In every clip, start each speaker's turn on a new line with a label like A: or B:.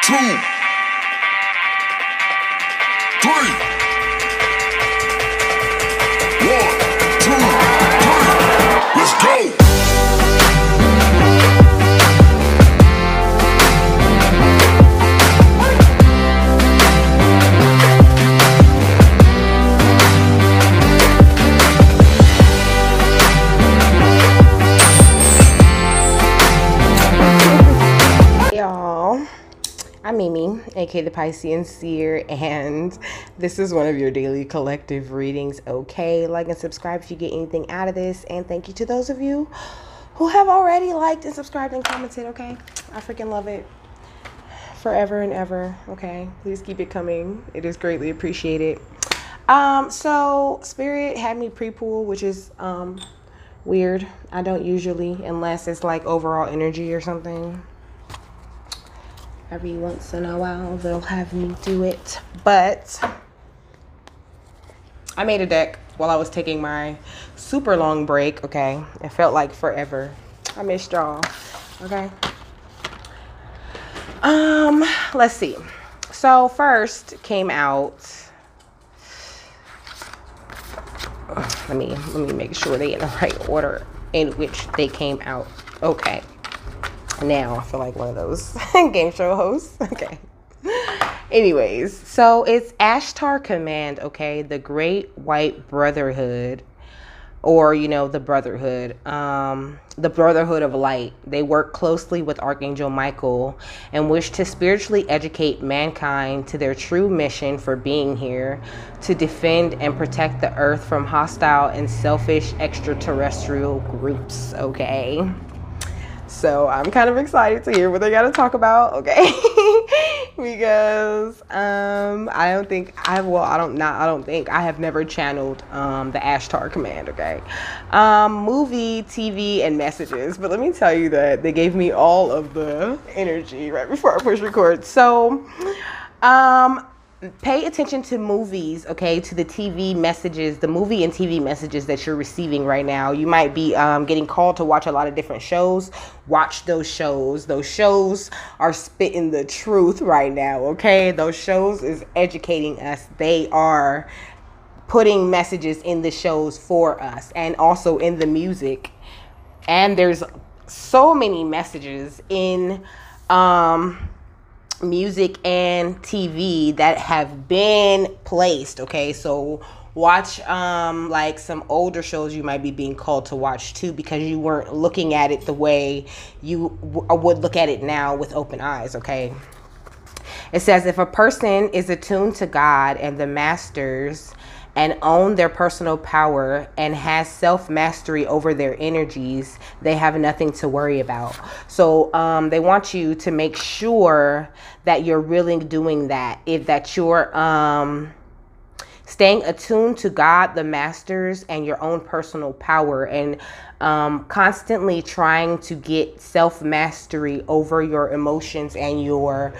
A: two, three. 1, 2, 3. Let's go.
B: I'm Mimi, aka the Piscean Seer, and this is one of your daily collective readings. Okay, like and subscribe if you get anything out of this, and thank you to those of you who have already liked and subscribed and commented. Okay, I freaking love it forever and ever. Okay, please keep it coming. It is greatly appreciated. So Spirit had me pre-pull, which is weird. I don't usually, unless it's like overall energy or something. Every once in a while, they'll have me do it. But I made a deck while I was taking my super long break, okay? It felt like forever. I missed y'all, okay? Let's see. So first came out, let me make sure they in the right order in which they came out. Okay. Now I feel like one of those game show hosts. Okay. Anyways, so it's Ashtar Command, okay? The Great White Brotherhood, or, you know, the Brotherhood of Light. They work closely with Archangel Michael and wish to spiritually educate mankind to their true mission for being here, to defend and protect the earth from hostile and selfish extraterrestrial groups, okay? So I'm kind of excited to hear what they got to talk about, okay? Because I have never channeled the Ashtar Command, okay? Movie, TV, and messages. But let me tell you that they gave me all of the energy right before I push record. So pay attention to movies, okay, to the TV messages, the movie and TV messages that you're receiving right now. You might be getting called to watch a lot of different shows. Watch those shows. Those shows are spitting the truth right now, okay? Those shows is educating us. They are putting messages in the shows for us and also in the music. And there's so many messages in music and TV that have been placed, okay? So watch like some older shows you might be being called to watch too, because you weren't looking at it the way you would look at it now with open eyes, okay? It says, if a person is attuned to God and the masters and own their personal power and has self-mastery over their energies, they have nothing to worry about. So they want you to make sure that you're really doing that. That you're staying attuned to God, the masters, and your own personal power, and constantly trying to get self-mastery over your emotions and your,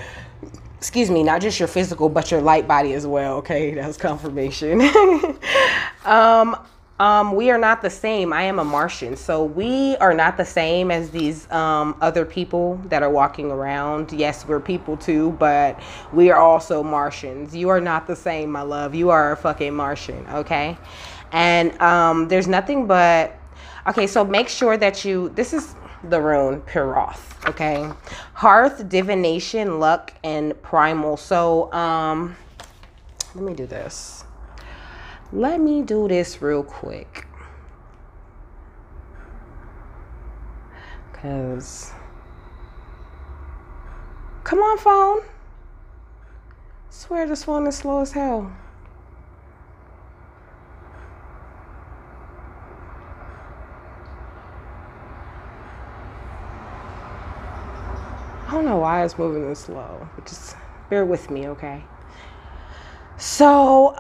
B: excuse me, not just your physical, but your light body as well. Okay, that's confirmation. We are not the same. I am a Martian, so we are not the same as these other people that are walking around. Yes, we're people too, but we are also Martians. You are not the same, my love. You are a fucking Martian, okay? And there's nothing but, okay, so make sure that you, this is the rune Piroth, okay? Hearth, divination, luck, and primal. So let me do this. Let me do this real quick, because come on, phone. I swear this one is slow as hell. I don't know why it's moving this slow, but just bear with me, okay? So,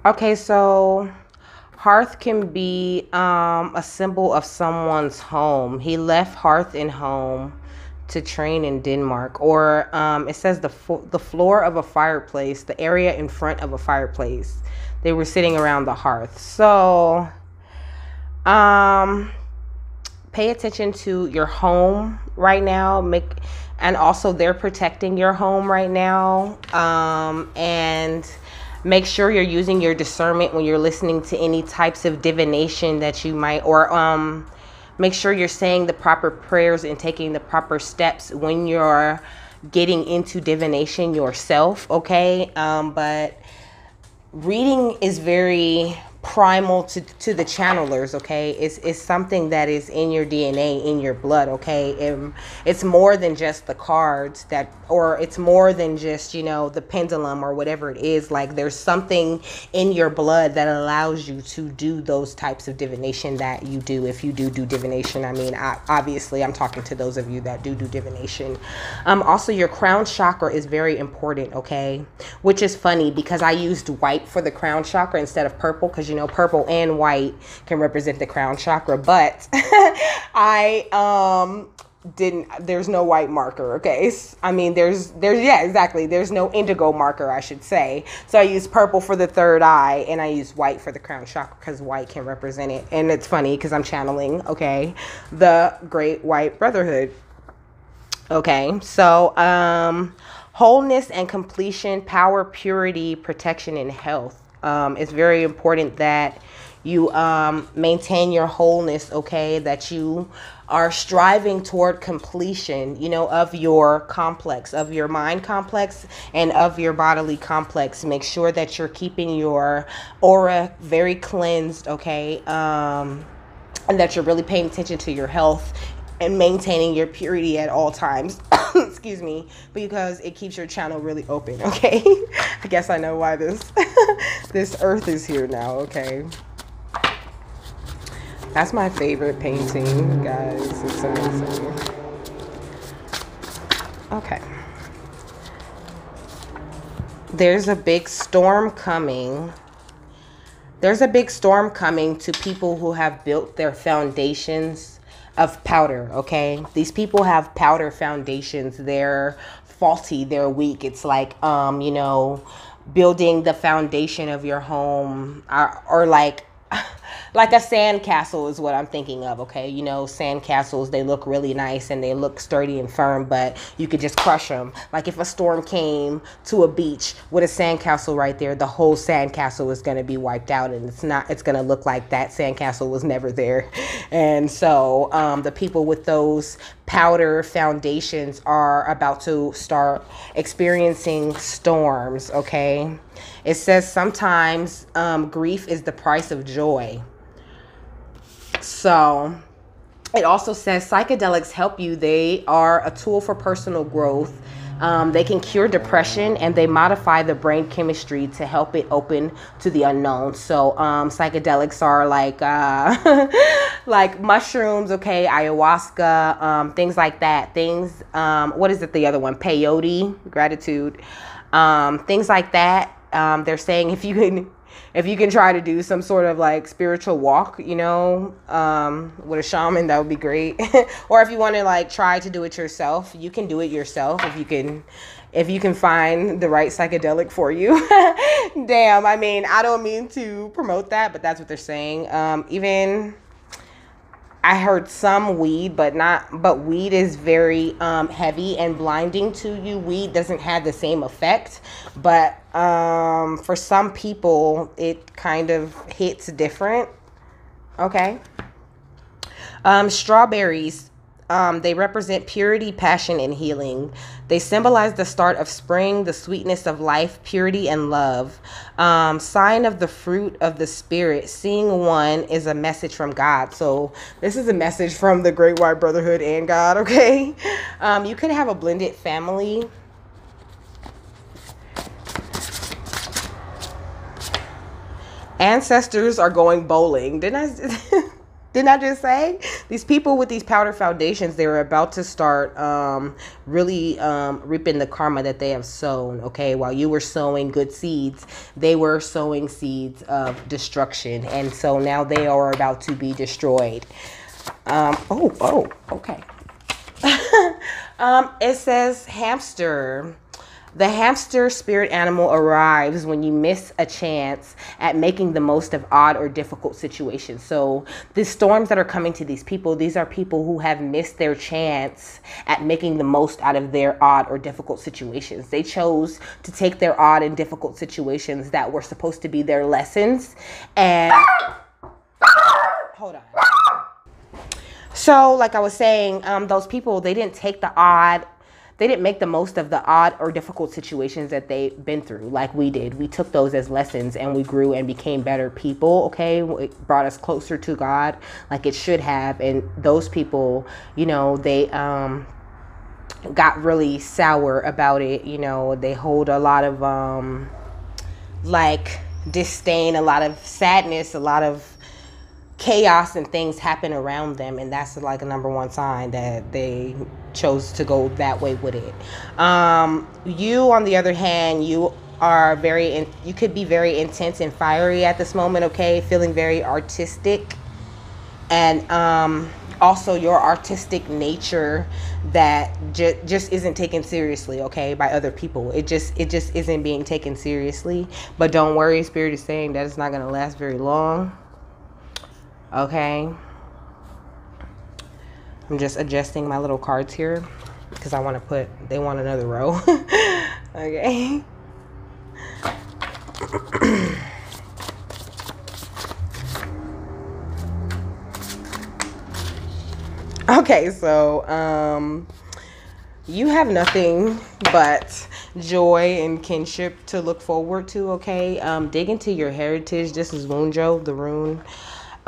B: okay, so hearth can be a symbol of someone's home. He left hearth and home to train in Denmark. Or it says the floor of a fireplace, the area in front of a fireplace. They were sitting around the hearth. So pay attention to your home right now. And also they're protecting your home right now. And make sure you're using your discernment when you're listening to any types of divination that you might, or make sure you're saying the proper prayers and taking the proper steps when you're getting into divination yourself, okay? But reading is very primal to the channelers, okay? It's something that is in your DNA, in your blood, okay? It's more than just the cards that, or it's more than just, you know, the pendulum or whatever it is. Like, there's something in your blood that allows you to do those types of divination that you do. If you do divination, I mean, obviously I'm talking to those of you that do divination. Also, your crown chakra is very important, okay? Which is funny because I used white for the crown chakra instead of purple, because, you know, purple and white can represent the crown chakra, but there's no white marker, okay? I mean, yeah, exactly. There's no indigo marker, I should say. So I use purple for the third eye, and I use white for the crown chakra because white can represent it. And it's funny because I'm channeling, okay, the Great White Brotherhood. Okay, so wholeness and completion, power, purity, protection, and health. It's very important that you maintain your wholeness, okay? That you are striving toward completion, you know, of your complex, of your mind complex and of your bodily complex. Make sure that you're keeping your aura very cleansed, okay? And that you're really paying attention to your health and maintaining your purity at all times. Excuse me, because it keeps your channel really open, okay? I guess I know why this this earth is here now, okay? That's my favorite painting, guys. It's amazing. Okay. There's a big storm coming. There's a big storm coming to people who have built their foundations of powder, okay? These people have powder foundations. They're faulty, they're weak. It's like, you know, building the foundation of your home, or like a sand castle is what I'm thinking of, okay? You know, sand castles, they look really nice and they look sturdy and firm, but you could just crush them. Like if a storm came to a beach with a sand castle right there, the whole sand castle is going to be wiped out, and it's going to look like that sand castle was never there. And so the people with those powder foundations are about to start experiencing storms, okay? It says sometimes grief is the price of joy. So it also says psychedelics help you. They are a tool for personal growth. They can cure depression, and they modify the brain chemistry to help it open to the unknown. So psychedelics are like like mushrooms, okay, ayahuasca, things like that. Things, what is it, the other one? Peyote, gratitude, things like that. They're saying if you can try to do some sort of like spiritual walk, you know, with a shaman, that would be great. Or if you want to like try to do it yourself, you can do it yourself if you can find the right psychedelic for you. Damn, I mean, I don't mean to promote that, but that's what they're saying. Even I heard some weed, but weed is very heavy and blinding to you. Weed doesn't have the same effect, but for some people, it kind of hits different. Okay. Strawberries, they represent purity, passion, and healing. They symbolize the start of spring, the sweetness of life, purity, and love. Sign of the fruit of the spirit. Seeing one is a message from God. So this is a message from the Great White Brotherhood and God, okay? You could have a blended family. Ancestors are going bowling. Didn't I just say? These people with these powder foundations, they were about to start really reaping the karma that they have sown, okay? While you were sowing good seeds, they were sowing seeds of destruction. And so now they are about to be destroyed. Okay. It says hamster. The hamster spirit animal arrives when you miss a chance at making the most of odd or difficult situations. So the storms that are coming to these people, these are people who have missed their chance at making the most out of their odd or difficult situations. They chose to take their odd and difficult situations that were supposed to be their lessons and hold on. So like I was saying, those people, they didn't make the most of the odd or difficult situations that they've been through like we did. We took those as lessons and we grew and became better people, okay? It brought us closer to God like it should have. And those people, you know, they got really sour about it. You know, they hold a lot of like disdain, a lot of sadness, a lot of chaos and things happen around them, and that's like a number one sign that they chose to go that way with it. You, on the other hand, you could be very intense and fiery at this moment, okay? Feeling very artistic, and also your artistic nature that just isn't taken seriously, okay, by other people. It just isn't being taken seriously. But don't worry, Spirit is saying that it's not going to last very long. Okay, I'm just adjusting my little cards here because they want another row. Okay. Okay, so you have nothing but joy and kinship to look forward to, okay? Dig into your heritage. This is Wunjo, the rune.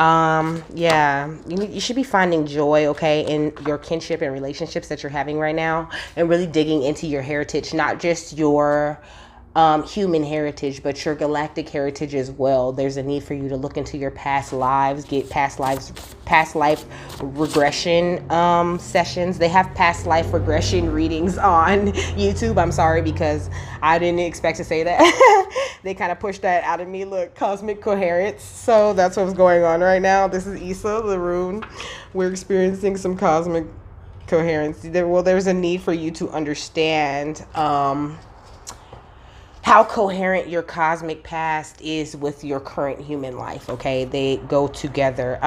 B: Yeah, you should be finding joy, okay, in your kinship and relationships that you're having right now, and really digging into your heritage, not just your human heritage, but your galactic heritage as well. There's a need for you to look into your past lives, get past life regression sessions. They have past life regression readings on YouTube. I'm sorry, because I didn't expect to say that. They kind of pushed that out of me. Look, cosmic coherence. So that's what's going on right now. This is Issa, the rune. We're experiencing some cosmic coherence. There's a need for you to understand how coherent your cosmic past is with your current human life, okay? They go together.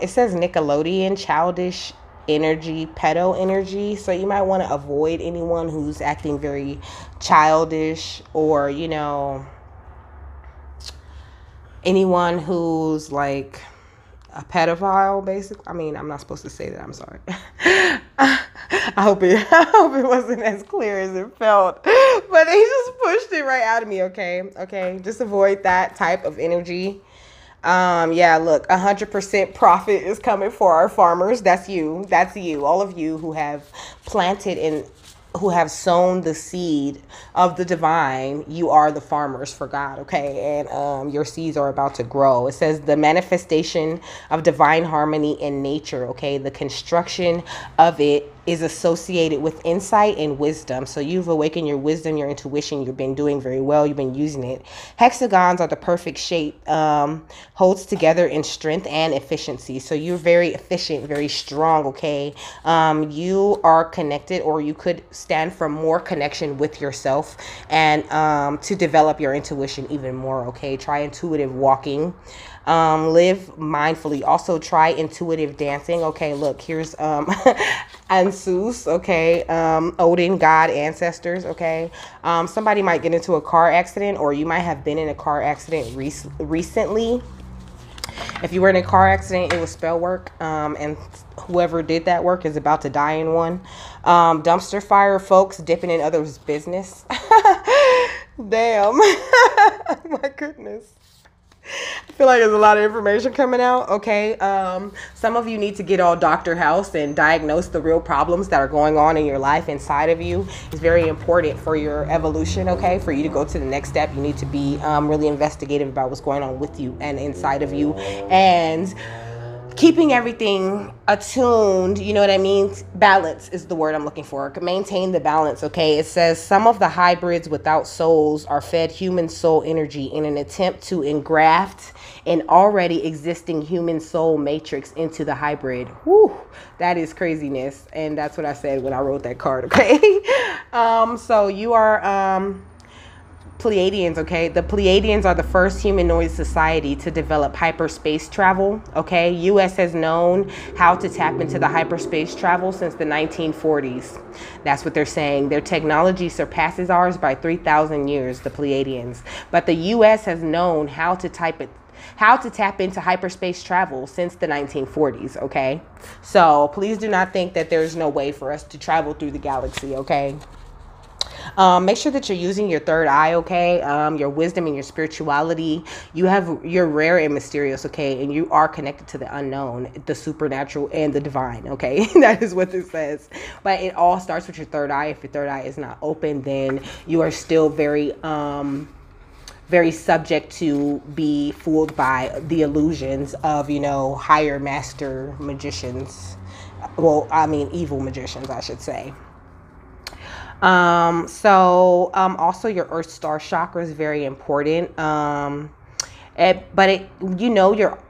B: It says Nickelodeon, childish energy, pedo energy. So you might want to avoid anyone who's acting very childish, or, you know, anyone who's like a pedophile, basically. I mean, I'm not supposed to say that. I'm sorry. I hope it wasn't as clear as it felt, but they just pushed it right out of me. Okay, just avoid that type of energy. Yeah, look, 100% profit is coming for our farmers. That's you. All of you who have planted and who have sown the seed of the divine. You are the farmers for God, okay? And your seeds are about to grow. It says the manifestation of divine harmony in nature, okay? The construction of it is associated with insight and wisdom. So you've awakened your wisdom, your intuition. You've been doing very well. You've been using it. Hexagons are the perfect shape, holds together in strength and efficiency. So you're very efficient, very strong, okay? You are connected, or you could stand for more connection with yourself, and to develop your intuition even more, okay? Try intuitive walking. Live mindfully. Also try intuitive dancing. Okay, look, here's Ansus, okay, Odin, God, ancestors, okay. Somebody might get into a car accident, or you might have been in a car accident recently. If you were in a car accident, it was spell work, and whoever did that work is about to die in one. Dumpster fire, folks dipping in others' business. Damn. My goodness. I feel like there's a lot of information coming out, okay? Some of you need to get all Dr. House and diagnose the real problems that are going on in your life inside of you. It's very important for your evolution, okay? For you to go to the next step, you need to be really investigative about what's going on with you and inside of you. And keeping everything attuned, you know what I mean? Balance is the word I'm looking for. Maintain the balance, okay? It says some of the hybrids without souls are fed human soul energy in an attempt to engraft an already existing human soul matrix into the hybrid. Whew, that is craziness. And that's what I said when I wrote that card, okay? So you are Pleiadians, okay? The Pleiadians are the first humanoid society to develop hyperspace travel, okay? U.S. has known how to tap into the hyperspace travel since the 1940s. That's what they're saying. Their technology surpasses ours by 3,000 years, the Pleiadians. But the U.S. has known how to tap into hyperspace travel since the 1940s, okay? So please do not think that there's no way for us to travel through the galaxy, okay? Make sure that you're using your third eye, okay? Your wisdom and your spirituality. You're rare and mysterious, okay? And you are connected to the unknown, the supernatural, and the divine, okay? That is what this says. But it all starts with your third eye. If your third eye is not open, then you are still very subject to be fooled by the illusions of, higher master magicians. Well, I mean, evil magicians, I should say. Also your earth star chakra is very important. Your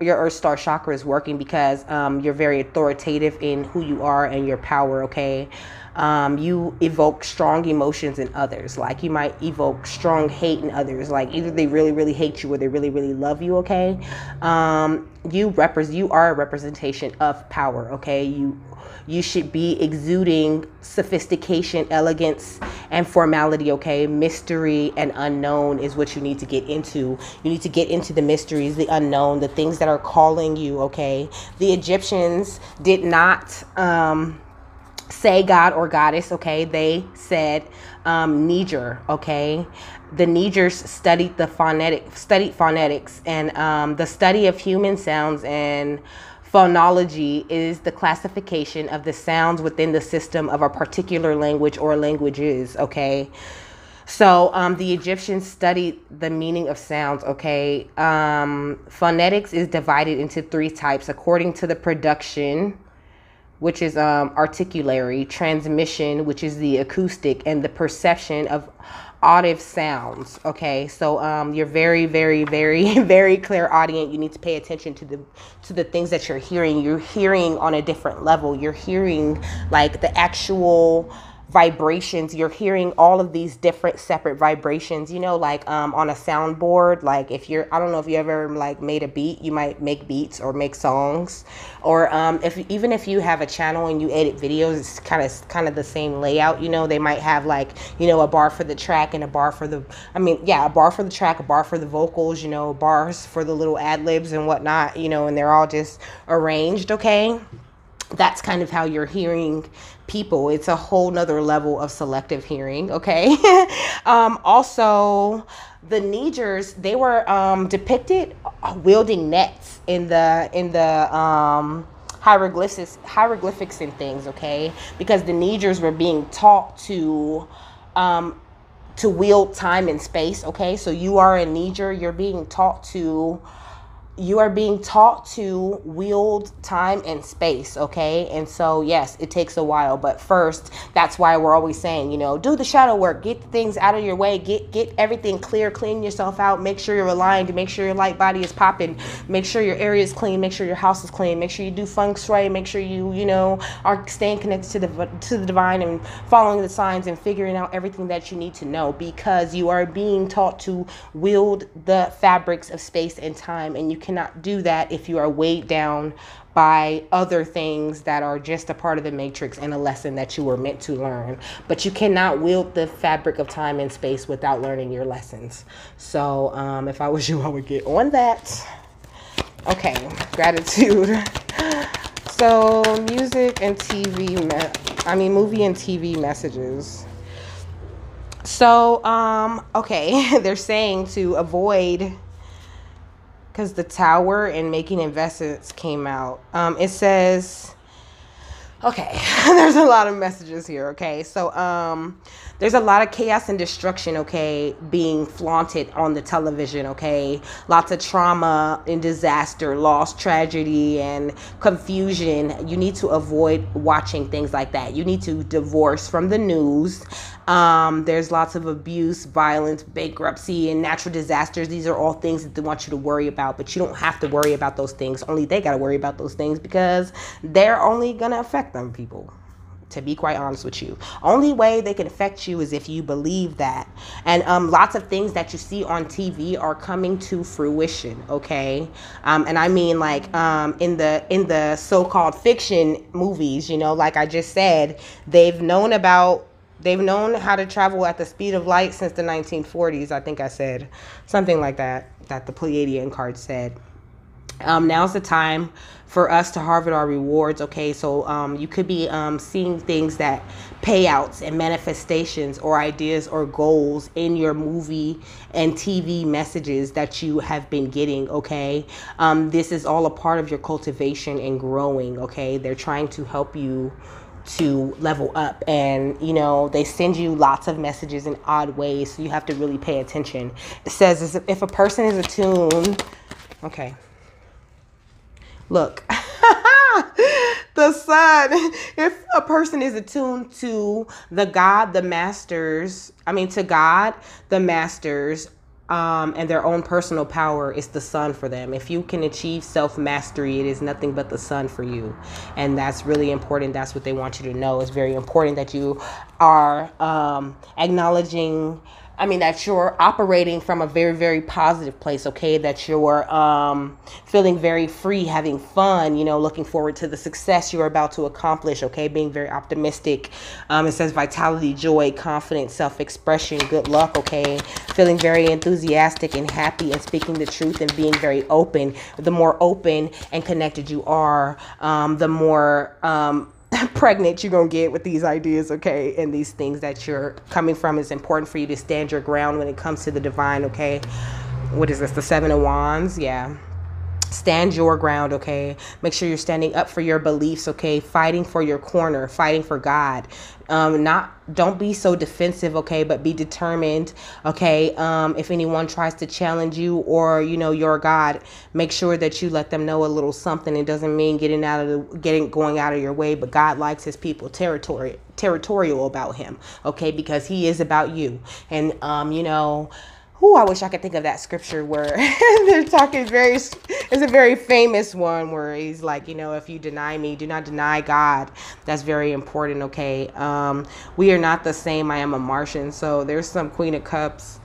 B: earth star chakra is working because you're very authoritative in who you are and your power, okay? You evoke strong emotions in others. Like you might evoke strong hate in others. Like either they really, really hate you or they really, really love you, okay? You are a representation of power, okay? You should be exuding sophistication, elegance, and formality, okay? Mystery and unknown is what you need to get into. You need to get into the mysteries, the unknown, the things that are calling you, okay? The Egyptians did not say God or goddess, okay? They said Niger, okay? The Nigers studied phonetics, and the study of human sounds and phonology is the classification of the sounds within the system of a particular language or languages, okay? So the Egyptians studied the meaning of sounds, okay? Phonetics is divided into 3 types according to the production, which is articulatory, transmission, which is the acoustic, and the perception of auditive sounds, okay? So you're very, very, very, very clairaudient. You need to pay attention to the things that you're hearing. You're hearing on a different level. You're hearing like the actual vibrations. You're hearing all of these different separate vibrations, like on a soundboard. Like I don't know if you ever like made a beat, you might make beats or make songs, or even if you have a channel and you edit videos, it's kind of the same layout. They might have like a bar for the track and a bar for the a bar for the track, a bar for the vocals, bars for the little ad libs and whatnot, and they're all just arranged, okay? That's kind of how you're hearing people. It's a whole nother level of selective hearing, okay? Also, the Nigers, they were depicted wielding nets in the hieroglyphics and things, okay? Because the Nigers were being taught to wield time and space, okay? So you are a Niger, you're being taught to wield time and space, okay? And so, yes, it takes a while, but first, that's why we're always saying, do the shadow work, get the things out of your way, get everything clear, clean yourself out, make sure you're aligned, make sure your light body is popping, make sure your area is clean, make sure your house is clean, make sure you do feng shui, make sure you, are staying connected to the divine and following the signs and figuring out everything that you need to know, because you are being taught to wield the fabrics of space and time, and you cannot do that if you are weighed down by other things that are just a part of the matrix and a lesson that you were meant to learn. But you cannot wield the fabric of time and space without learning your lessons. So if I was you, I would get on that. Okay, gratitude. So music and movie and TV messages. So okay, they're saying to avoid, because the Tower and Making Investments came out. It says, okay, there's a lot of messages here, okay? So there's a lot of chaos and destruction, okay, being flaunted on the television, okay? Lots of trauma and disaster, loss, tragedy, and confusion. You need to avoid watching things like that. You need to divorce from the news. There's lots of abuse, violence, bankruptcy, and natural disasters. These are all things that they want you to worry about, but you don't have to worry about those things. Only they got to worry about those things because they're only going to affect them, people. To be quite honest with you, only way they can affect you is if you believe that. And lots of things that you see on TV are coming to fruition, okay? And I mean, like, in the so-called fiction movies, you know, like I just said, they've known how to travel at the speed of light since the 1940s. I think I said something like that the Pleiadian card said. Now's the time for us to harvest our rewards, okay? So you could be seeing things that payouts and manifestations or ideas or goals in your movie and TV messages that you have been getting, okay? This is all a part of your cultivation and growing, okay? They're trying to help you to level up, and you know, they send you lots of messages in odd ways, so you have to really pay attention. It says if a person is attuned, okay, look, the sun, if a person is attuned to the God, the masters, to God, the masters, and their own personal power, is the sun for them. If you can achieve self-mastery, it is nothing but the sun for you. And that's really important. That's what they want you to know. It's very important that you are acknowledging, that you're operating from a very, very positive place, okay? That you're feeling very free, having fun, you know, looking forward to the success you're about to accomplish, okay? Being very optimistic. It says vitality, joy, confidence, self-expression, good luck, okay? Feeling very enthusiastic and happy and speaking the truth and being very open. The more open and connected you are, the more pregnant you're gonna get with these ideas, okay? And these things that you're coming from. Is important for you to stand your ground when it comes to the divine, okay? What is this, the Seven of Wands? Yeah. Stand your ground, okay? Make sure you're standing up for your beliefs, okay? Fighting for your corner, fighting for God. Don't be so defensive, okay? But be determined, okay? If anyone tries to challenge you or, you know, your God, make sure that you let them know a little something. It doesn't mean going out of your way, but God likes his people territorial about him, okay? Because he is about you. And, you know, I wish I could think of that scripture where they're talking it's a very famous one where he's like, you know, if you deny me, do not deny God. That's very important, okay? We are not the same. I am a Martian. So there's some Queen of Cups.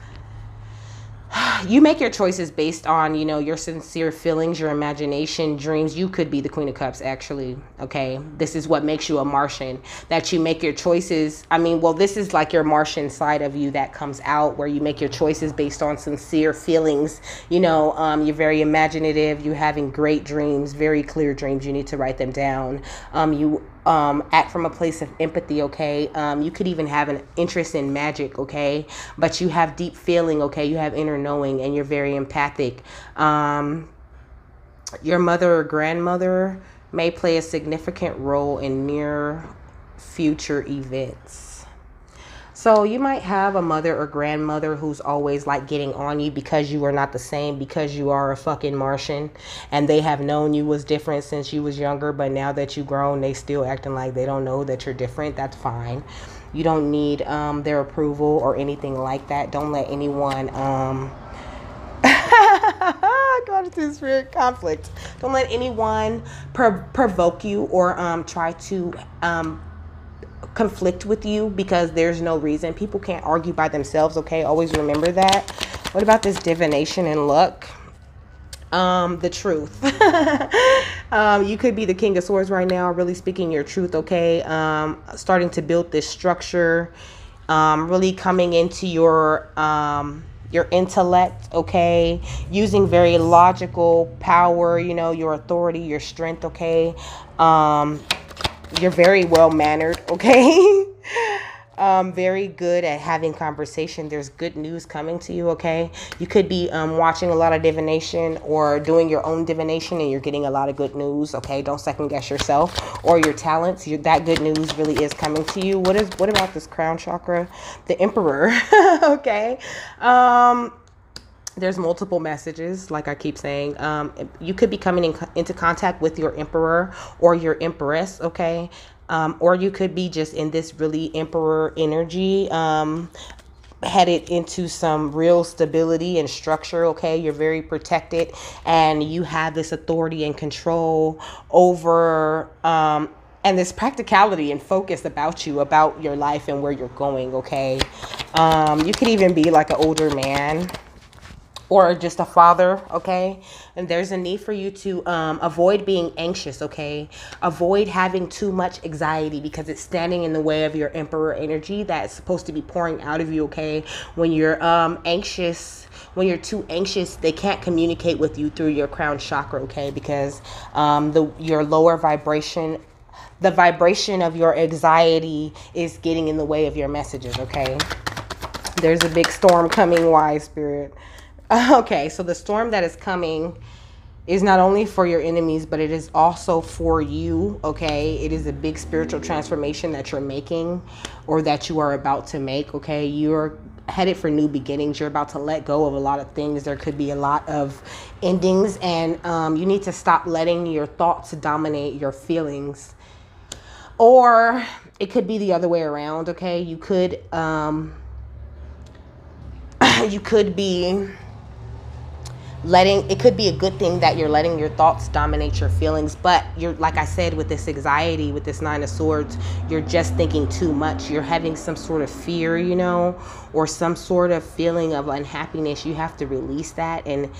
B: You make your choices based on, you know, your sincere feelings, your imagination, dreams. You could be the Queen of Cups, actually, okay? This is what makes you a Martian, that you make your choices. This is like your Martian side of you that comes out, where you make your choices based on sincere feelings. You know, you're very imaginative. You're having great dreams, very clear dreams. You need to write them down. You act from a place of empathy, okay? You could even have an interest in magic, okay? But you have deep feeling, okay? You have inner knowing, and you're very empathic. Your mother or grandmother may play a significant role in near future events. So you might have a mother or grandmother who's always like getting on you because you are not the same, because you are a fucking Martian, and they have known you was different since you was younger, but now that you grown, they still acting like they don't know that you're different. That's fine. You don't need their approval or anything like that. Don't let anyone go into spirit conflict. Don't let anyone provoke you or try to conflict with you, because there's no reason. People can't argue by themselves, okay? Always remember that. What about this divination and luck? The truth. You could be the King of Swords right now, really speaking your truth, okay? Starting to build this structure, really coming into your intellect, okay? Using very logical power, you know, your authority, your strength, okay? You're very well mannered, okay? Very good at having conversation. There's good news coming to you, okay? You could be watching a lot of divination or doing your own divination, and you're getting a lot of good news, okay? Don't second guess yourself or your talents. That good news really is coming to you. What about this crown chakra? The Emperor, okay? There's multiple messages, like I keep saying. You could be coming into contact with your emperor or your empress, okay? Or you could be just in this really emperor energy, headed into some real stability and structure, okay? You're very protected, and you have this authority and control over, and this practicality and focus about you, about your life and where you're going, okay? You could even be like an older man, or just a father, okay? And there's a need for you to avoid being anxious, okay? Avoid having too much anxiety, because it's standing in the way of your emperor energy that's supposed to be pouring out of you, okay? When you're anxious, when you're too anxious, they can't communicate with you through your crown chakra, okay? Because your lower vibration, the vibration of your anxiety is getting in the way of your messages, okay? There's a big storm coming, wise spirit. Okay, so the storm that is coming is not only for your enemies, but it is also for you, okay? It is a big spiritual transformation that you're making, or that you are about to make, okay? You're headed for new beginnings. You're about to let go of a lot of things. There could be a lot of endings, and you need to stop letting your thoughts dominate your feelings. Or it could be the other way around, okay? You could be it could be a good thing that you're letting your thoughts dominate your feelings, but you're, like I said, with this anxiety, with this 9 of Swords, you're just thinking too much. You're having some sort of fear, you know, or some sort of feeling of unhappiness. You have to release that. And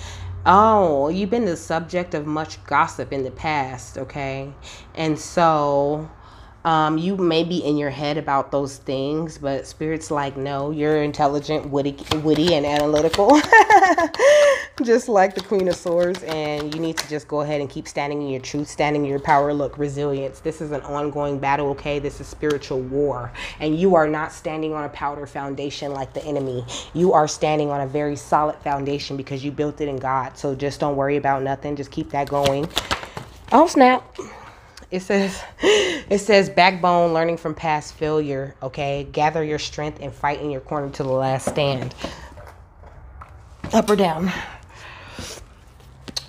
B: you've been the subject of much gossip in the past, okay? And so you may be in your head about those things, but Spirit's like, no, you're intelligent, witty and analytical, just like the Queen of Swords, and you need to just go ahead and keep standing in your truth, standing in your power. Look, resilience. This is an ongoing battle, okay? This is spiritual war, and you are not standing on a powder foundation like the enemy. You are standing on a very solid foundation because you built it in God. So just don't worry about nothing. Just keep that going. Oh, snap. It says backbone, learning from past failure, okay? Gather your strength and fight in your corner to the last stand. Up or down?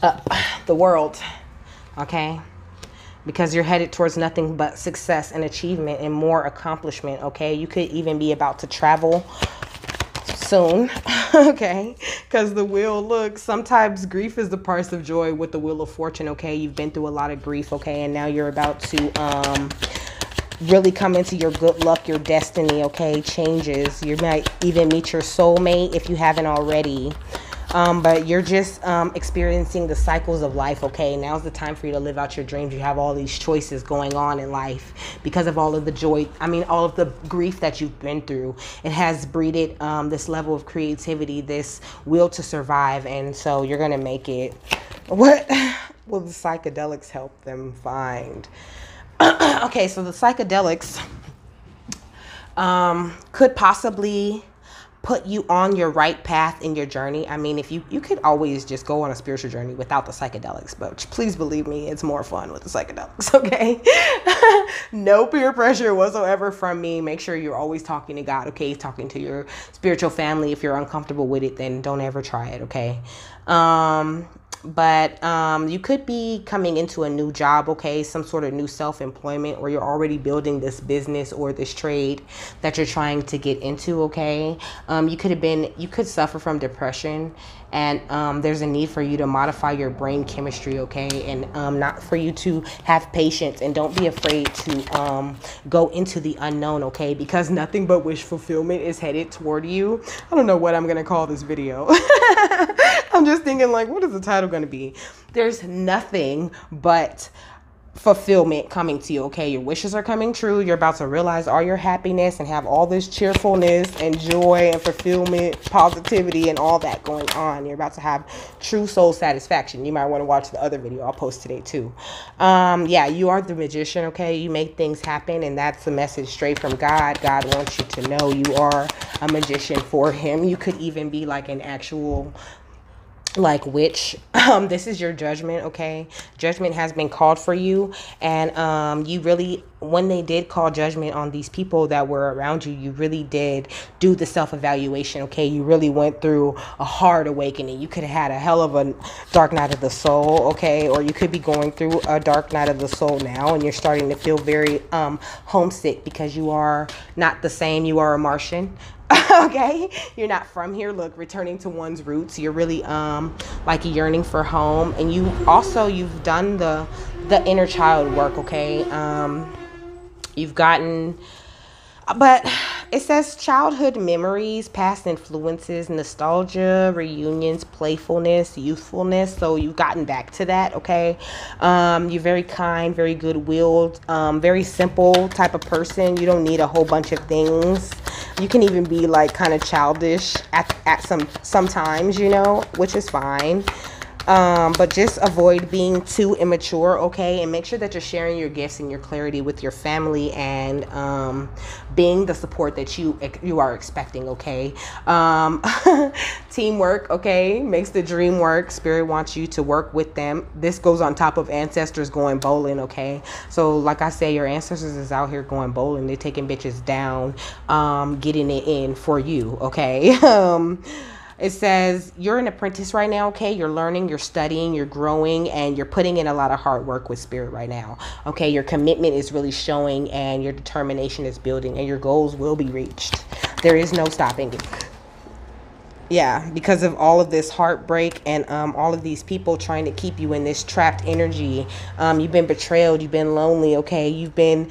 B: Up. The world, okay? Because you're headed towards nothing but success and achievement and more accomplishment, okay? You could even be about to travel soon, okay? Because the wheel, look, sometimes grief is the price of joy with the Wheel of Fortune, okay? You've been through a lot of grief, okay? And now you're about to really come into your good luck, your destiny, okay? Changes. You might even meet your soulmate if you haven't already. But you're just experiencing the cycles of life, okay? Now's the time for you to live out your dreams. You have all these choices going on in life because of all of the joy, all of the grief that you've been through. It has breeded this level of creativity, this will to survive, and so you're going to make it. What will the psychedelics help them find? Okay, so the psychedelics could possibly put you on your right path in your journey. If you could always just go on a spiritual journey without the psychedelics, but please believe me, it's more fun with the psychedelics, okay? No peer pressure whatsoever from me. Make sure you're always talking to God, okay? Talking to your spiritual family. If you're uncomfortable with it, then don't ever try it, okay? But you could be coming into a new job, okay? Some sort of new self-employment, or you're already building this business or this trade that you're trying to get into, okay? You could suffer from depression, and there's a need for you to modify your brain chemistry, okay? And not for you to have patience, and don't be afraid to go into the unknown, okay? Because nothing but wish fulfillment is headed toward you. I don't know what I'm gonna call this video. I'm just thinking, like, what is the title going to be? There's nothing but fulfillment coming to you. Okay, your wishes are coming true. You're about to realize all your happiness and have all this cheerfulness and joy and fulfillment, positivity, and all that going on. You're about to have true soul satisfaction. You might want to watch the other video I'll post today too. Yeah, you are the magician. Okay, you make things happen, and that's the message straight from God. God wants you to know you are a magician for him. You could even be like an actual like witch. This is your judgment. Okay, judgment has been called for you, and you really, when they did call judgment on these people that were around you, you really did do the self-evaluation. Okay, you really went through a hard awakening. You could have had a hell of a dark night of the soul. Okay, or you could be going through a dark night of the soul now, and you're starting to feel very homesick because you are not the same. You are a Martian. Okay, you're not from here. Look, returning to one's roots, you're really like yearning for home. And you also, you've done the inner child work. Okay, you've gotten, but it says childhood memories, past influences, nostalgia, reunions, playfulness, youthfulness. So you've gotten back to that. Okay, you're very kind, very good-willed, very simple type of person. You don't need a whole bunch of things. You can even be like kind of childish at sometimes, you know, which is fine. But just avoid being too immature, okay? And make sure that you're sharing your gifts and your clarity with your family, and being the support that you are expecting, okay? Teamwork, okay, makes the dream work. Spirit wants you to work with them. This goes on top of ancestors going bowling, okay? So like I say, your ancestors is out here going bowling. They're taking bitches down, getting it in for you, okay? It says you're an apprentice right now, okay? You're learning, you're studying, you're growing, and you're putting in a lot of hard work with spirit right now, okay? Your commitment is really showing, and your determination is building, and your goals will be reached. There is no stopping it. Yeah, because of all of this heartbreak and all of these people trying to keep you in this trapped energy. You've been betrayed, you've been lonely, okay? You've been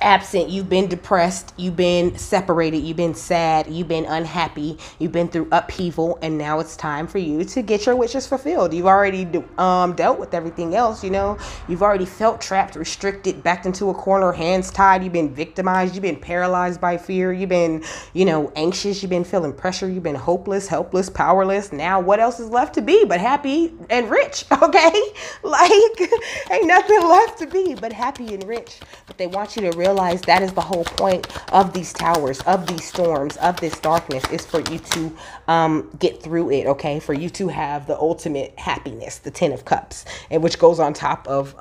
B: absent, you've been depressed, you've been separated, you've been sad, you've been unhappy, you've been through upheaval, and now it's time for you to get your wishes fulfilled. You've already dealt with everything else, you know. You've already felt trapped, restricted, backed into a corner, hands tied. You've been victimized, you've been paralyzed by fear, you've been, you know, anxious, you've been feeling pressure, you've been hopeless, helpless, powerless. Now what else is left to be but happy and rich, okay? Like, ain't nothing left to be but happy and rich. But they want you to realize that is the whole point of these towers, of these storms, of this darkness, is for you to get through it, okay? For you to have the ultimate happiness, the 10 of Cups, and which goes on top of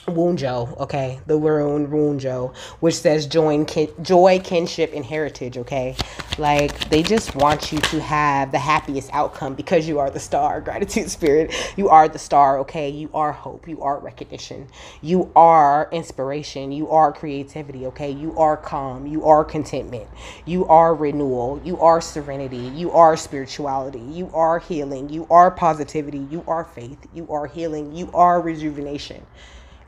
B: Wunjo, okay, the Rune Wunjo, which says joy, kinship, and heritage, okay? Like, they just want you to have the happiest outcome because you are the star, gratitude spirit. You are the star, okay? You are hope. You are recognition. You are inspiration. You are creativity, okay? You are calm. You are contentment. You are renewal. You are serenity. You are spirituality. You are healing. You are positivity. You are faith. You are healing. You are rejuvenation.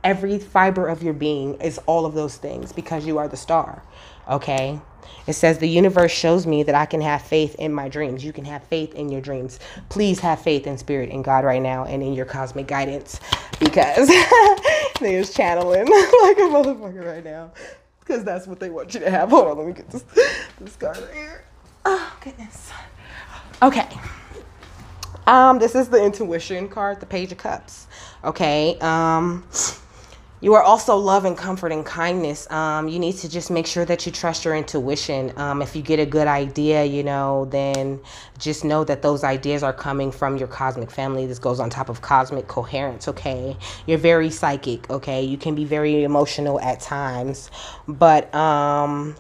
B: Every fiber of your being is all of those things because you are the star, okay? It says the universe shows me that I can have faith in my dreams. You can have faith in your dreams. Please have faith in spirit and God right now and in your cosmic guidance, because they is channeling like a motherfucker right now, because that's what they want you to have. Hold on, let me get this card right here. Oh, goodness. Okay. This is the intuition card, the Page of Cups. Okay. You are also love and comfort and kindness. You need to just make sure that you trust your intuition. If you get a good idea, you know, then just know that those ideas are coming from your cosmic family. This goes on top of cosmic coherence, okay? You're very psychic, okay? You can be very emotional at times, but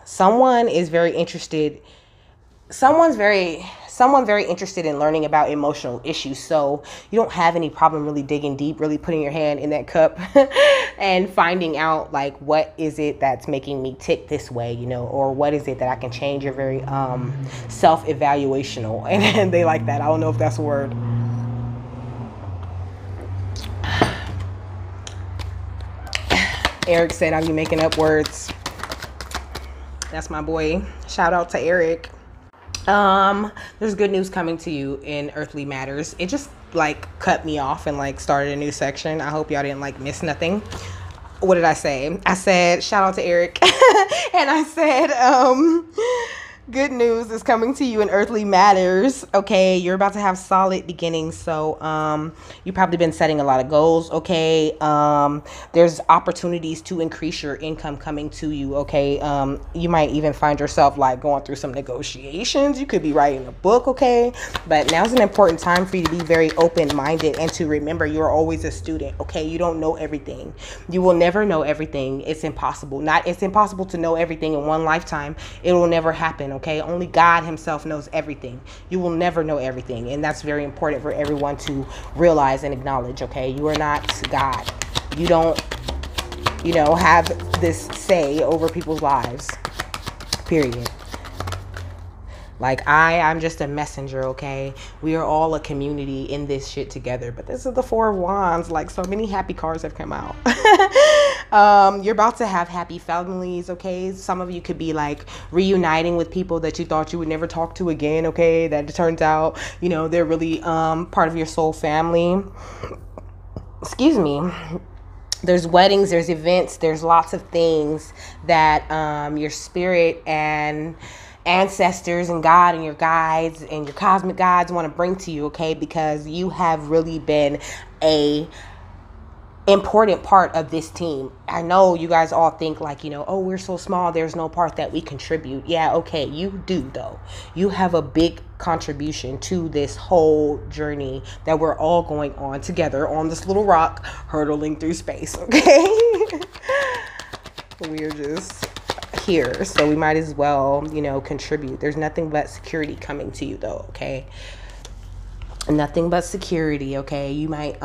B: someone is very interested. Someone very interested in learning about emotional issues, so you don't have any problem really digging deep, really putting your hand in that cup and finding out, like, what is it that's making me tick this way, you know, or what is it that I can change. You're very self-evaluational, and they like that. I don't know if that's a word. Eric said I be making up words. That's my boy. Shout out to Eric. There's good news coming to you in earthly matters. It just like cut me off and like started a new section. I hope y'all didn't like miss nothing. What did I say? I said shout out to Eric. And I said good news is coming to you in earthly matters. Okay, you're about to have solid beginnings. So you've probably been setting a lot of goals. Okay, there's opportunities to increase your income coming to you. Okay, you might even find yourself like going through some negotiations. You could be writing a book. Okay, but now's an important time for you to be very open-minded and to remember you're always a student. Okay, you don't know everything. You will never know everything. It's impossible. It's impossible to know everything in one lifetime. It will never happen. Okay, only God himself knows everything. You will never know everything, and that's very important for everyone to realize and acknowledge. Okay, you are not God. You don't have this say over people's lives, period. Like I'm just a messenger. Okay, we are all a community in this shit together. But this is the Four of Wands. Like, so many happy cards have come out. You're about to have happy families. Okay, some of you could be like reuniting with people that you thought you would never talk to again. Okay, that turns out they're really part of your soul family. Excuse me. There's weddings, there's events, there's lots of things that your spirit and ancestors and God and your guides and your cosmic guides want to bring to you. Okay, because you have really been a important part of this team. I know you guys all think like, oh, we're so small, there's no part that we contribute. Yeah, okay, you do though. You have a big contribution to this whole journey that we're all going on together on this little rock hurtling through space. Okay. We're just here, so we might as well contribute. There's nothing but security coming to you though. Okay, nothing but security. Okay, you might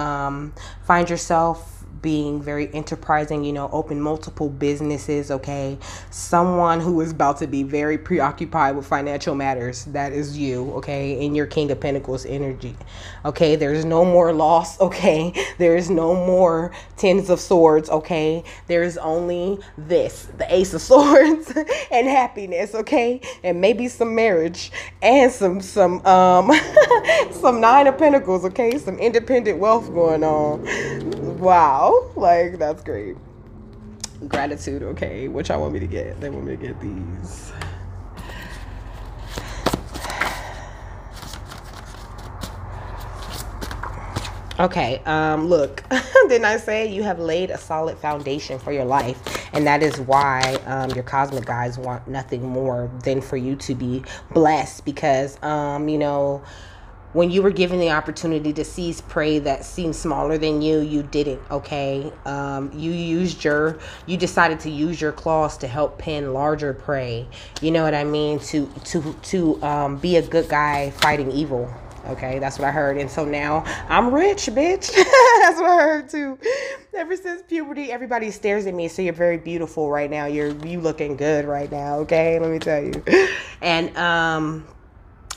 B: find yourself being very enterprising, open multiple businesses. Okay, someone who is about to be very preoccupied with financial matters, that is you. Okay, in your King of Pentacles energy. Okay, there's no more loss. Okay, there's no more Tens of Swords. Okay, there's only this, the Ace of Swords and happiness. Okay, and maybe some marriage and some some Nine of Pentacles. Okay, some independent wealth going on. Wow, like that's great. Gratitude. Okay, what y'all want me to get? They want me to get these. Okay, look, didn't I say you have laid a solid foundation for your life? And that is why your cosmic guides want nothing more than for you to be blessed, because when you were given the opportunity to seize prey that seemed smaller than you, you didn't. Okay, you decided to use your claws to help pin larger prey. You know what I mean? To be a good guy fighting evil. Okay, that's what I heard. And so now I'm rich, bitch. That's what I heard too. Ever since puberty, everybody stares at me. So you're very beautiful right now. You looking good right now. Okay, let me tell you. And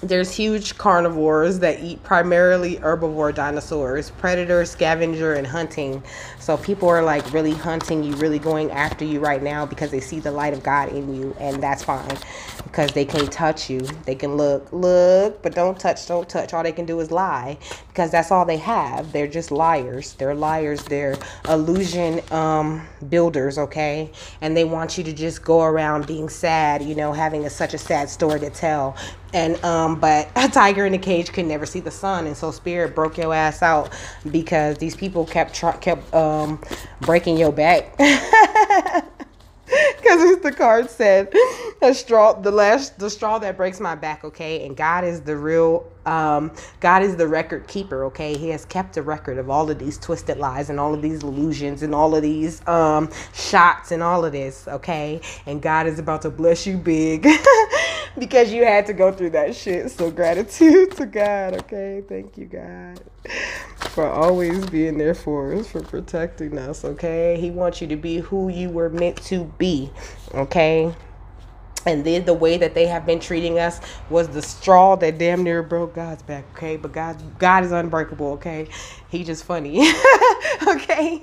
B: there's huge carnivores that eat primarily herbivore dinosaurs, predator, scavenger, and hunting. So people are like really hunting you, really going after you right now because they see the light of God in you, and that's fine because they can't touch you. They can look, but don't touch. All they can do is lie because that's all they have. They're just liars. They're liars. They're illusion builders, okay? And they want you to just go around being sad, having such a sad story to tell. And but a tiger in a cage could never see the sun, and so spirit broke your ass out because these people kept breaking your back. Because as the card said, the straw that breaks my back. Okay, and God is the record keeper. Okay, He has kept a record of all of these twisted lies and all of these illusions and all of these shots and all of this. Okay, and God is about to bless you big because you had to go through that shit. So gratitude to God. Okay, thank you, God, for always being there for us, for protecting us. Okay, He wants you to be who you were meant to be. Okay. And then the way that they have been treating us was the straw that damn near broke God's back. Okay, but God is unbreakable. Okay, He just funny. Okay,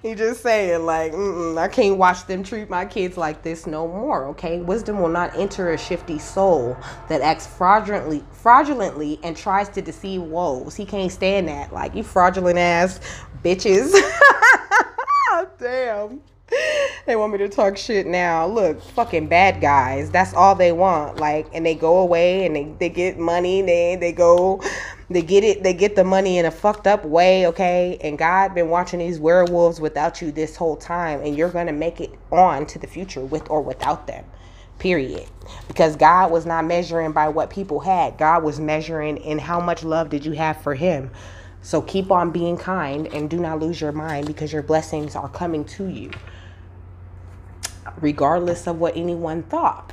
B: He just saying like, I can't watch them treat my kids like this no more. Okay, wisdom will not enter a shifty soul that acts fraudulently and tries to deceive woes. He can't stand that. Like, you fraudulent ass bitches. Damn. They want me to talk shit now. Look, fucking bad guys. That's all they want. Like, and they go away and they get money. They get the money in a fucked up way, okay? And God been watching these werewolves without you this whole time, and you're gonna make it on to the future with or without them. Period. Because God was not measuring by what people had. God was measuring in how much love did you have for him. So keep on being kind and do not lose your mind, because your blessings are coming to you, regardless of what anyone thought.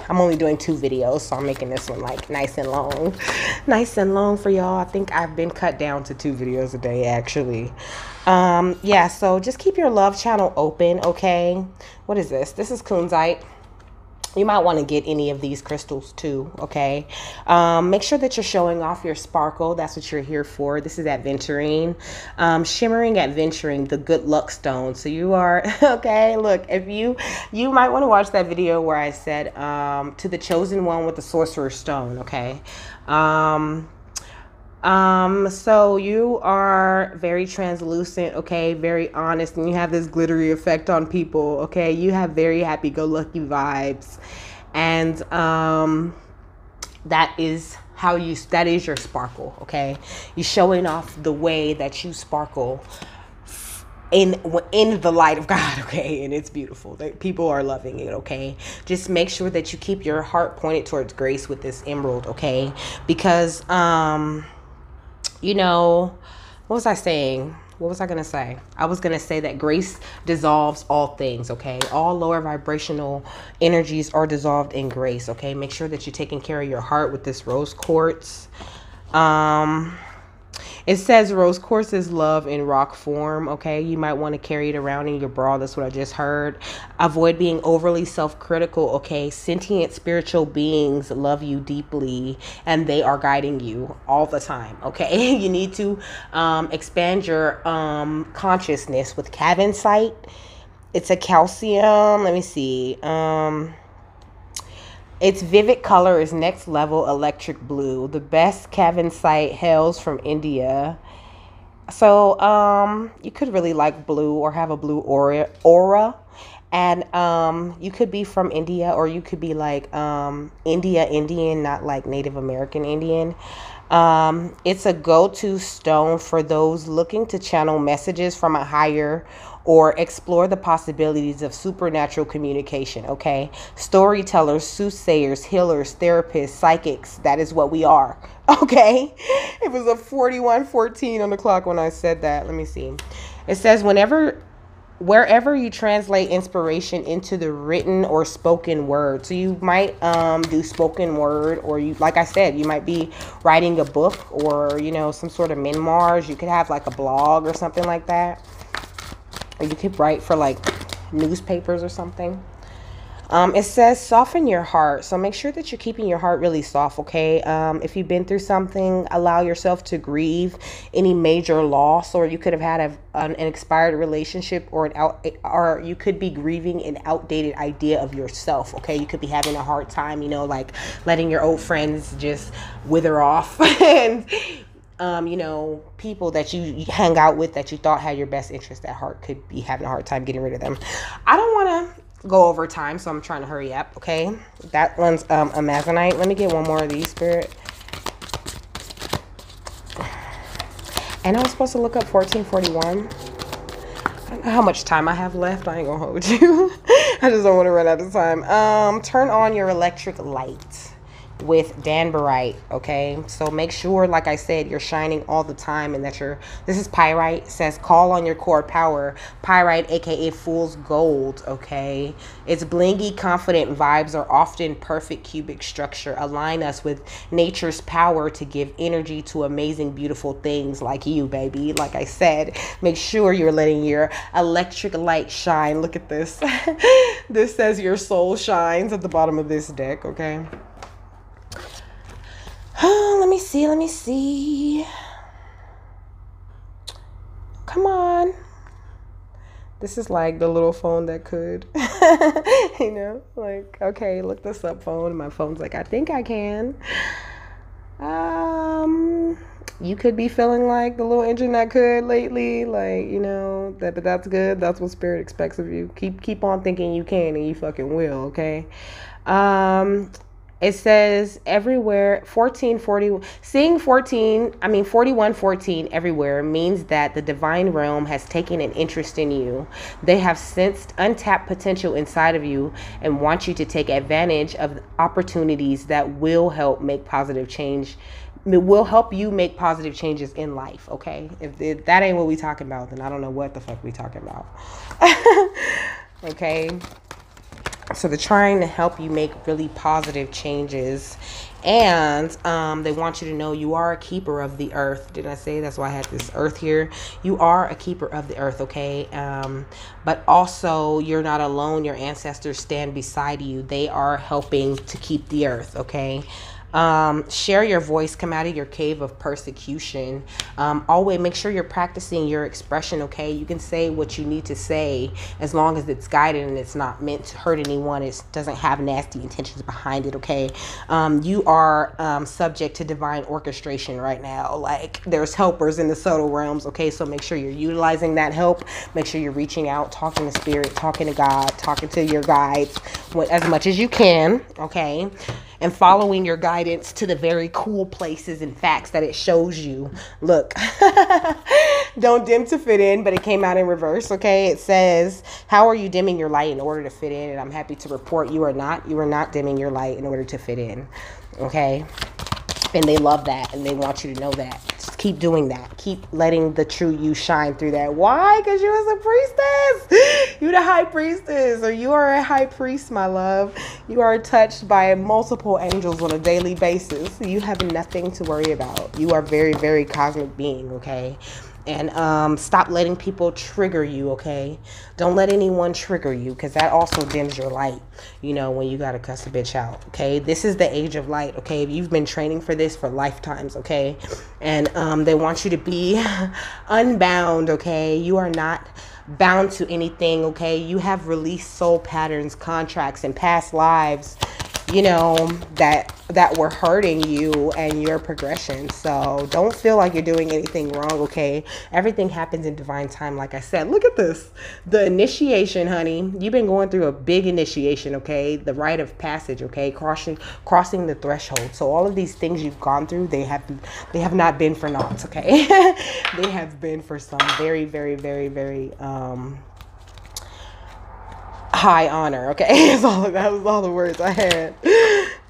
B: I'm only doing 2 videos, so I'm making this one like nice and long. Nice and long for y'all. I think I've been cut down to 2 videos a day, actually. Yeah, so just keep your love channel open, okay? What is this? This is kunzite. You might want to get any of these crystals too, okay? Make sure that you're showing off your sparkle. That's what you're here for. This is aventurine. Shimmering aventurine, the good luck stone. So you are, okay, look, if you might want to watch that video where I said, to the chosen one with the sorcerer's stone, okay? So you are very translucent, okay, very honest, and you have this glittery effect on people, okay? You have very happy-go-lucky vibes, and that is your sparkle, okay? You're showing off the way that you sparkle in the light of God, okay? And it's beautiful. People are loving it, okay? Just make sure that you keep your heart pointed towards grace with this emerald, okay? Because you know, what was I saying? What was I going to say? I was going to say that grace dissolves all things, okay? All lower vibrational energies are dissolved in grace, okay? Make sure that you're taking care of your heart with this rose quartz. It says rose quartz is love in rock form, okay? You might want to carry it around in your bra. That's what I just heard. Avoid being overly self-critical, okay? Sentient spiritual beings love you deeply, and they are guiding you all the time, okay? You need to expand your consciousness with Cavensite. It's a calcium. Let me see. Its vivid color is next level electric blue. The best Cavensite hails from India. So you could really like blue or have a blue aura. And you could be from India, or you could be like Indian, not like Native American Indian. It's a go-to stone for those looking to channel messages from a higher or explore the possibilities of supernatural communication, okay? Storytellers, soothsayers, healers, therapists, psychics, that is what we are, okay? It was a 41:14 on the clock when I said that. Let me see. It says wherever you translate inspiration into the written or spoken word. So you might do spoken word, or you, like I said, you might be writing a book, or, you know, some sort of memoirs. You could have like a blog or something like that. Or you could write for like newspapers or something. It says soften your heart. So make sure that you're keeping your heart really soft, okay? If you've been through something, allow yourself to grieve any major loss, or you could have had an expired relationship, or you could be grieving an outdated idea of yourself, okay? You could be having a hard time, you know, like letting your old friends just wither off and you know, people that you hang out with that you thought had your best interest at heart could be having a hard time getting rid of them. I don't want to go over time, so I'm trying to hurry up, okay? That one's Amazonite. Let me get one more of these, Spirit. And I was supposed to look up 1441. I don't know how much time I have left. I ain't gonna hold you. I just don't want to run out of time. Turn on your electric light with danbarite, okay? So make sure, like I said, you're shining all the time, and that this is pyrite. It says call on your core power. Pyrite, aka fool's gold, okay? Its blingy, confident vibes are often perfect cubic structure. Align us with nature's power to give energy to amazing, beautiful things like you, baby. Like I said, make sure you're letting your electric light shine. Look at this. This says your soul shines at the bottom of this deck, okay? Let me see. Come on. This is like the little phone that could, you know, like, okay, look this up, phone. My phone's like, I think I can. You could be feeling like the little engine that could lately, like, you know, but that's good. That's what spirit expects of you. Keep on thinking you can, and you fucking will, okay? It says everywhere 4114 everywhere means that the divine realm has taken an interest in you. They have sensed untapped potential inside of you and want you to take advantage of opportunities that will help make positive change. It will help you make positive changes in life, okay? If that ain't what we talking about, then I don't know what the fuck we talking about. Okay? So they're trying to help you make really positive changes. And they want you to know you are a keeper of the earth. Did I say? That's why I had this earth here. You are a keeper of the earth, okay? But also, you're not alone. Your ancestors stand beside you. They are helping to keep the earth, okay? Share your voice, come out of your cave of persecution. Always make sure you're practicing your expression, okay? You can say what you need to say as long as it's guided and it's not meant to hurt anyone. It doesn't have nasty intentions behind it, okay? You are subject to divine orchestration right now. Like, there's helpers in the subtle realms, okay? So make sure you're utilizing that help. Make sure you're reaching out, talking to spirit, talking to God, talking to your guides as much as you can, okay? And following your guidance to the very cool places and facts that it shows you. Look, don't dim to fit in, but it came out in reverse, okay? It says, how are you dimming your light in order to fit in? And I'm happy to report you are not. You are not dimming your light in order to fit in, okay? And they love that, and they want you to know that. Just keep doing that. Keep letting the true you shine through that. Why? Because you was a priestess. You the high priestess, or you are a high priest, my love. You are touched by multiple angels on a daily basis. You have nothing to worry about. You are very, very cosmic being, okay? And stop letting people trigger you, okay? Don't let anyone trigger you, because that also dims your light, you know, when you gotta cuss a bitch out, okay? This is the age of light, okay? You've been training for this for lifetimes, okay? And they want you to be unbound, okay? You are not bound to anything, okay? You have released soul patterns, contracts, and past lives, you know, that were hurting you and your progression. So don't feel like you're doing anything wrong, okay? Everything happens in divine time, like I said. Look at this. The initiation, honey. You've been going through a big initiation, okay? The rite of passage, okay? Crossing the threshold. So all of these things you've gone through, they have not been for naught, okay? They have been for some very, very, very, very high honor, okay? That was all the words I had.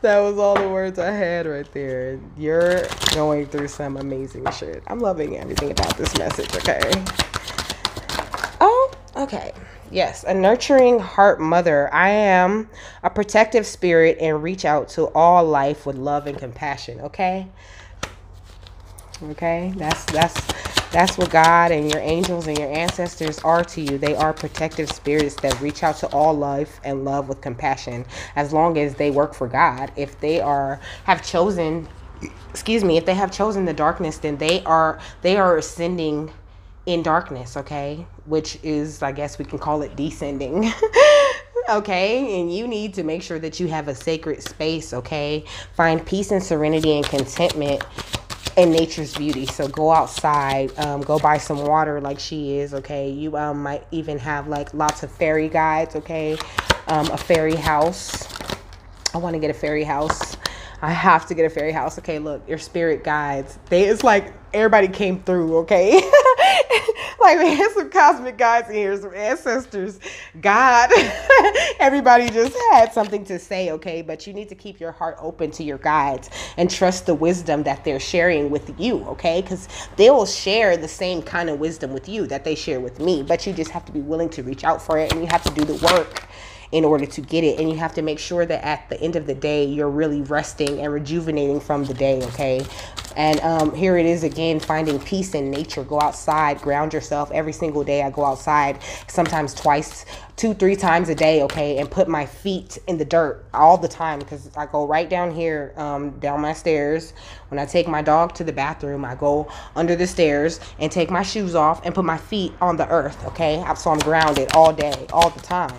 B: That was all the words I had right there. You're going through some amazing shit. I'm loving everything about this message, okay? Oh, okay. Yes, a nurturing heart mother. I am a protective spirit and reach out to all life with love and compassion, okay? Okay, that's what God and your angels and your ancestors are to you. They are protective spirits that reach out to all life and love with compassion, as long as they work for God. If they have chosen the darkness, then they are ascending in darkness, okay? Which is, I guess we can call it descending. Okay, and you need to make sure that you have a sacred space, okay? Find peace and serenity and contentment in nature's beauty. So go outside, go buy some water like she is, okay? You might even have like lots of fairy guides, okay? A fairy house. I want to get a fairy house. I have to get a fairy house. Okay, look, your spirit guides. It's like everybody came through, okay? Like, we had some cosmic guides in here, some ancestors, God. Everybody just had something to say, okay? But you need to keep your heart open to your guides and trust the wisdom that they're sharing with you, okay? Because they will share the same kind of wisdom with you that they share with me. But you just have to be willing to reach out for it, and you have to do the work in order to get it. And you have to make sure that at the end of the day, you're really resting and rejuvenating from the day, okay? And here it is again, finding peace in nature. Go outside, ground yourself. Every single day I go outside, sometimes twice, 2-3 times a day, okay, and put my feet in the dirt all the time, because I go right down here, down my stairs. When I take my dog to the bathroom, I go under the stairs and take my shoes off and put my feet on the earth, okay? So I'm grounded all day, all the time.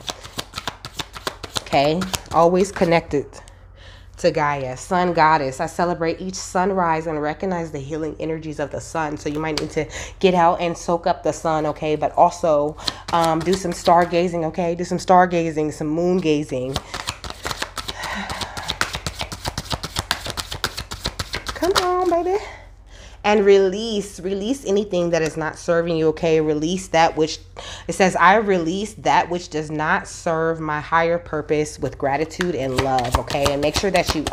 B: Okay, always connected to Gaia, sun goddess. I celebrate each sunrise and recognize the healing energies of the sun. So you might need to get out and soak up the sun, okay? But also do some stargazing, okay? Do some stargazing, some moon gazing. Come on, baby. And release anything that is not serving you, okay? Release that which, it says, I release that which does not serve my higher purpose with gratitude and love, okay? And make sure that you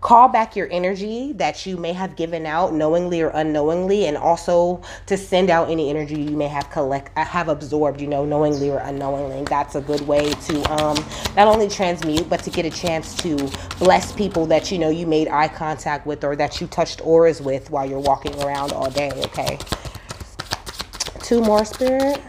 B: call back your energy that you may have given out knowingly or unknowingly, and also to send out any energy you may have absorbed, you know, knowingly or unknowingly. That's a good way to not only transmute, but to get a chance to bless people that, you know, you made eye contact with or that you touched auras with while you're walking around all day, okay? 2 more, Spirit.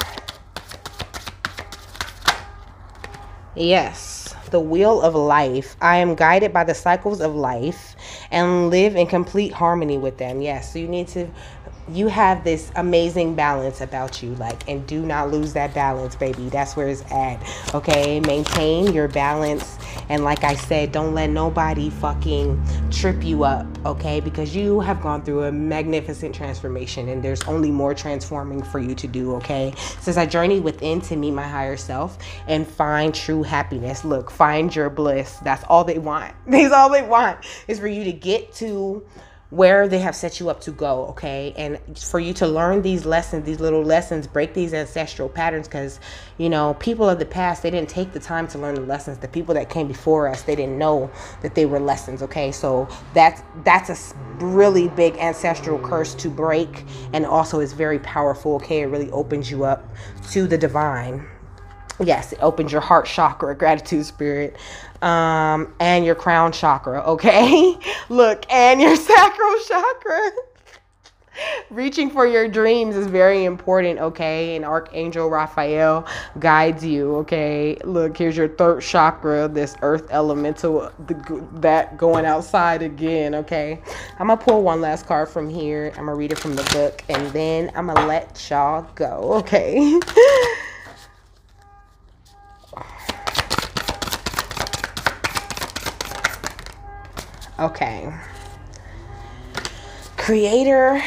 B: Yes. The wheel of life. I am guided by the cycles of life and live in complete harmony with them. Yes, so you have this amazing balance about you, like, and do not lose that balance, baby. That's where it's at, okay? Maintain your balance, and like I said, don't let nobody fucking trip you up, okay? Because you have gone through a magnificent transformation, and there's only more transforming for you to do, okay? Since I journey within to meet my higher self and find true happiness. Look, find your bliss. That's all they want. That's all they want, is for you to get to where they have set you up to go, okay? And for you to learn these lessons, these little lessons, break these ancestral patterns, because, you know, people of the past, they didn't take the time to learn the lessons. The people that came before us, they didn't know that they were lessons, okay? So that's a really big ancestral curse to break, and also is very powerful, okay? It really opens you up to the divine. Yes, it opens your heart chakra, gratitude, Spirit, and your crown chakra, okay? Look, and your sacral chakra. Reaching for your dreams is very important, okay? And Archangel Raphael guides you, okay? Look, here's your 3rd chakra, this earth elemental, that going outside again, okay? I'm going to pull one last card from here. I'm going to read it from the book, and then I'm going to let y'all go, okay? Okay. Creator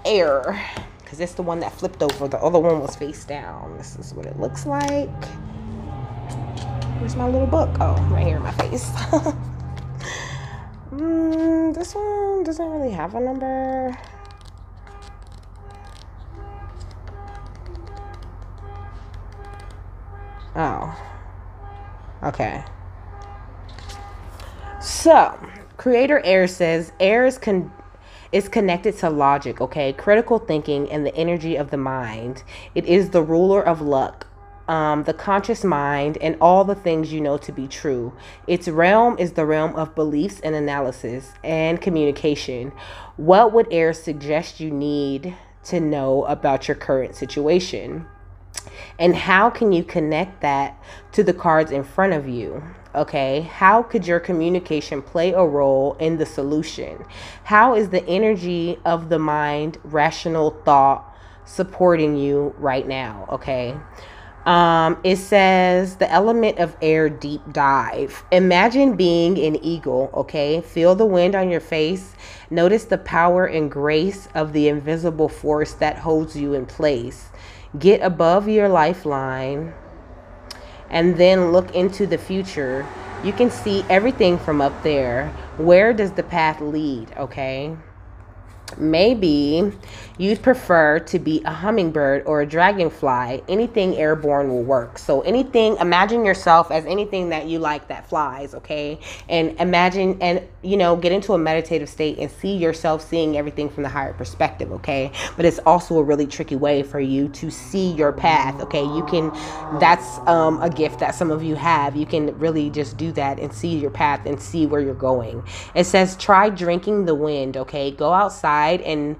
B: Air, because it's the one that flipped over. The other one was face down. This is what it looks like. Where's my little book? Oh, right here in my face. This one doesn't really have a number. Oh. Okay. So, Creator Air says, air is connected to logic, okay? Critical thinking and the energy of the mind. It is the ruler of luck, the conscious mind, and all the things you know to be true. Its realm is the realm of beliefs and analysis and communication. What would air suggest you need to know about your current situation? And how can you connect that to the cards in front of you? Okay, how could your communication play a role in the solution? How is the energy of the mind, rational thought, supporting you right now? Okay, it says the element of air, deep dive. Imagine being an eagle, okay? Feel the wind on your face. Notice the power and grace of the invisible force that holds you in place. Get above your lifeline and then look into the future. You can see everything from up there. Where does the path lead? Okay. Maybe you'd prefer to be a hummingbird or a dragonfly. Anything airborne will work. So anything, imagine yourself as anything that you like that flies, okay? And imagine and, get into a meditative state and see yourself seeing everything from the higher perspective, okay? But it's also a really tricky way for you to see your path, okay? That's a gift that some of you have. You can really just do that and see your path and see where you're going. It says, try drinking the wind, okay? Go outside and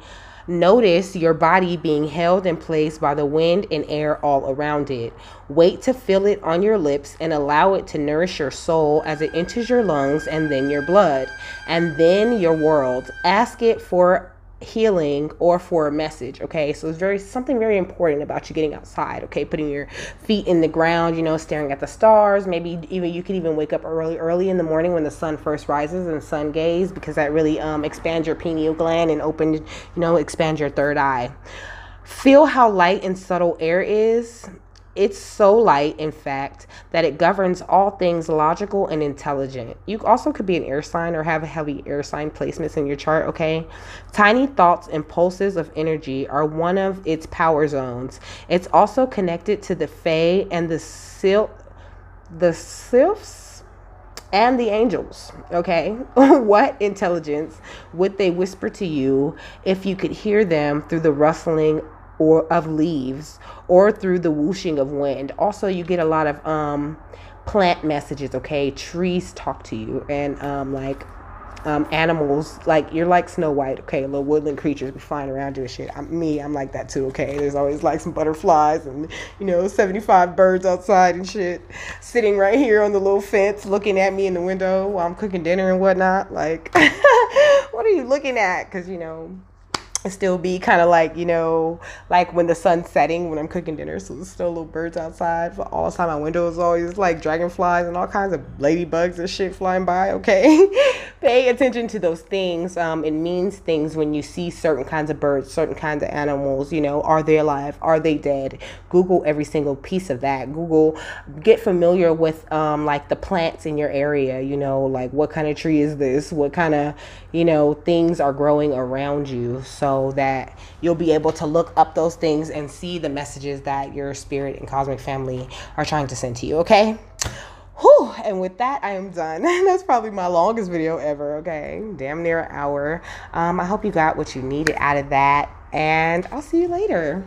B: notice your body being held in place by the wind and air all around it. Wait to feel it on your lips and allow it to nourish your soul as it enters your lungs and then your blood and then your world. Ask it for healing or for a message, okay? So it's something very important about you getting outside, okay? Putting your feet in the ground, staring at the stars. Maybe even you could even wake up early in the morning when the sun first rises and sun gaze, because that really expands your pineal gland and expands your third eye. Feel how light and subtle air is. It's so light, in fact, that it governs all things logical and intelligent. You also could be an air sign or have heavy air sign placements in your chart, okay? Tiny thoughts and pulses of energy are one of its power zones. It's also connected to the Fae and the Sylphs and the angels, okay? What intelligence would they whisper to you if you could hear them through the rustling or of leaves or through the whooshing of wind? Also, you get a lot of plant messages, okay? Trees talk to you, and animals, like you're like Snow White, okay? Little woodland creatures be flying around doing shit. I'm like that too, okay? There's always like some butterflies and 75 birds outside and shit sitting right here on the little fence looking at me in the window while I'm cooking dinner and whatnot. Like what are you looking at? Because it still be kind of like, like when the sun's setting when I'm cooking dinner. So there's still little birds outside. But all the time my window is always like dragonflies and all kinds of ladybugs and shit flying by, okay? Pay attention to those things. It means things when you see certain kinds of birds, certain kinds of animals, are they alive? Are they dead? Google every single piece of that. Get familiar with like the plants in your area, like what kind of tree is this? What kind of, things are growing around you, so that you'll be able to look up those things and see the messages that your spirit and cosmic family are trying to send to you, okay? Whew, and with that, I am done. That's probably my longest video ever, okay? Damn near an hour. I hope you got what you needed out of that, and I'll see you later.